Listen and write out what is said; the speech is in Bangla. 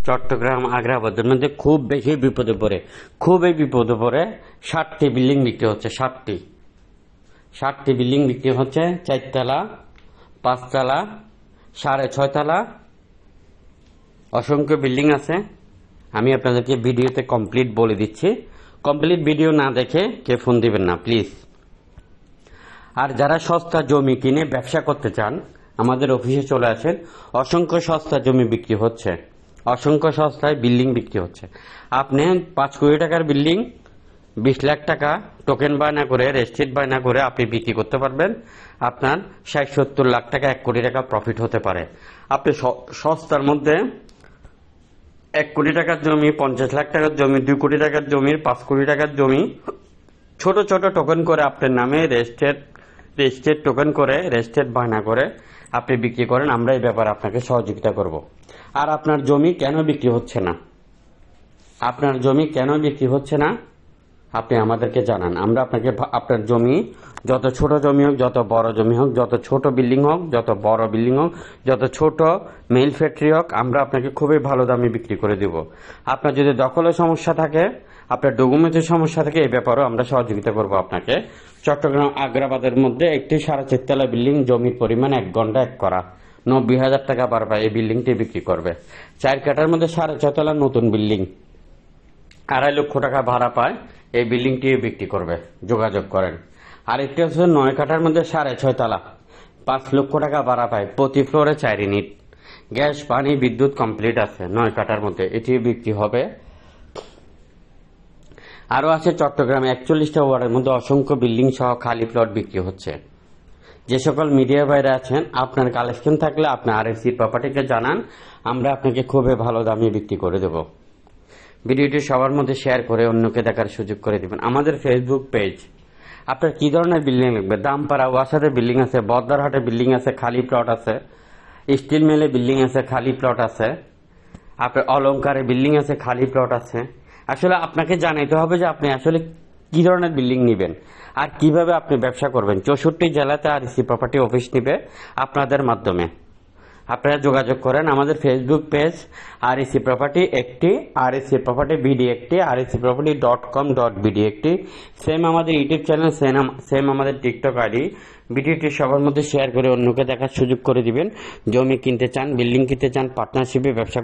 চট্টগ্রাম আগ্রাবাদের মধ্যে খুব বেশি বিপদে পড়ে, খুবই বিপদে পড়ে 60টি বিল্ডিং বিক্রি হচ্ছে। 60টি বিল্ডিং বিক্রি হচ্ছে, 4 তলা, 5 তলা, 6.5 তলা, অসংখ্য বিল্ডিং আছে। আমি আপনাদেরকে ভিডিওতে কমপ্লিট বলে দিচ্ছি, কমপ্লিট ভিডিও না দেখে কে ফোন দিবেন না প্লিজ। আর যারা সস্তা জমি কিনে ব্যবসা করতে চান আমাদের অফিসে চলে আসেন। অসংখ্য সস্তা জমি বিক্রি হচ্ছে, অসংখ্য সস্তায় বিল্ডিং বিক্রি হচ্ছে। আপনি 5 কোটি টাকার বিল্ডিং 20 লাখ টাকা টোকেন বায়না করে, রেজিস্ট্রেট বায়না করে আপনি বিক্রি করতে পারবেন। আপনার 60-70 লাখ টাকা, 1 কোটি টাকা প্রফিট হতে পারে। আপনি সস্তার মধ্যে 1 কোটি টাকার জমি, 50 লাখ টাকার জমি, 2 কোটি টাকার জমি, 5 কোটি টাকার জমি ছোট ছোট টোকেন করে আপনার নামে রেজিস্ট্রেট টোকেন করে, রেজিস্ট্রেট বায়না করে আপনি বিক্রি করেন। আমরা এই ব্যাপারে আপনাকে সহযোগিতা করব। আর আপনার জমি কেন বিক্রি হচ্ছে না, আপনার জমি কেন বিক্রি হচ্ছে না আপনি আমাদেরকে জানান। আমরা আপনাকে আপনার জমি, যত ছোট জমি হোক, যত বড় জমি হোক, যত ছোট বিল্ডিং হোক, যত বড় বিল্ডিং হোক, যত ছোট মিল ফ্যাক্টরি হোক, আমরা আপনাকে খুবই ভালো দামে বিক্রি করে দিব। আপনার যদি দখলের সমস্যা থাকে, আপনার ডকুমেন্টের সমস্যা থাকে, এই ব্যাপারেও আমরা সহযোগিতা করব আপনাকে। চট্টগ্রাম আগ্রাবাদের মধ্যে একটি 4.5 তলা বিল্ডিং, জমির পরিমাণ 1 ঘন্টা 1 করা, 90,000 টাকা বারবার এই বিল্ডিংটি বিক্রি করবে। 4 কাঠার মধ্যে 6.5 তলা নতুন বিল্ডিং, 2.5 লক্ষ টাকা ভাড়া পায়, এই বিল্ডিংটি বিক্রি করবে, যোগাযোগ করেন। আর একটি হচ্ছে 9 কাঠার মধ্যে 6.5 তলা, 5 লক্ষ টাকা ভাড়া পায়, প্রতি ফ্লোরে 4 ইউনিট, গ্যাস পানি বিদ্যুৎ কমপ্লিট আছে 9 কাঠার মধ্যে, এটি বিক্রি হবে। আরও আছে চট্টগ্রামে 41টা ওয়ার্ডের মধ্যে অসংখ্য বিল্ডিং সহ খালি প্লট বিক্রি হচ্ছে। যে সকল মিডিয়া বাইরে আছেন, আপনার কালেকশন থাকলে আপনি আরএসসি প্রপার্টিকে জানান, আমরা আপনাকে খুবই ভালো দামে বিক্রি করে দেব। ভিডিওটি সবার মধ্যে শেয়ার করে অন্যকে দেখার সুযোগ করে দিবেন। আমাদের ফেসবুক পেজ, আপনার কি ধরনের বিল্ডিং লাগবে? দামপাড়া ওয়াসাতে বিল্ডিং আছে, বদ্দারহাটে বিল্ডিং আছে, খালি প্লট আছে, স্টিল মিলে বিল্ডিং আছে, খালি প্লট আছে, আপনার অলংকারে বিল্ডিং আছে, খালি প্লট আছে। আসলে আপনাকে জানাইতে হবে যে আপনি আসলে কি ধরনের বিল্ডিং নেবেন আর কিভাবে আপনি ব্যবসা করবেন। 64 জেলাতে আরএসসি প্রপার্টি অফিস নিবে আপনাদের মাধ্যমে। আপনারা যোগাযোগ করেন। আমাদের ফেসবুক পেজ আরএসসি প্রপার্টি একটি, আরএসসি প্রপার্টি বিডি একটি, arcproperty.com.bd একটি, সেম আমাদের ইউটিউব চ্যানেল, সেম আমাদের টিকটক আইডি। ভিডিওটি সবার মধ্যে শেয়ার করে অন্যকে দেখার সুযোগ করে দিবেন। জমি কিনতে চান, বিল্ডিং কিনতে চান, পার্টনারশিপে ব্যবসা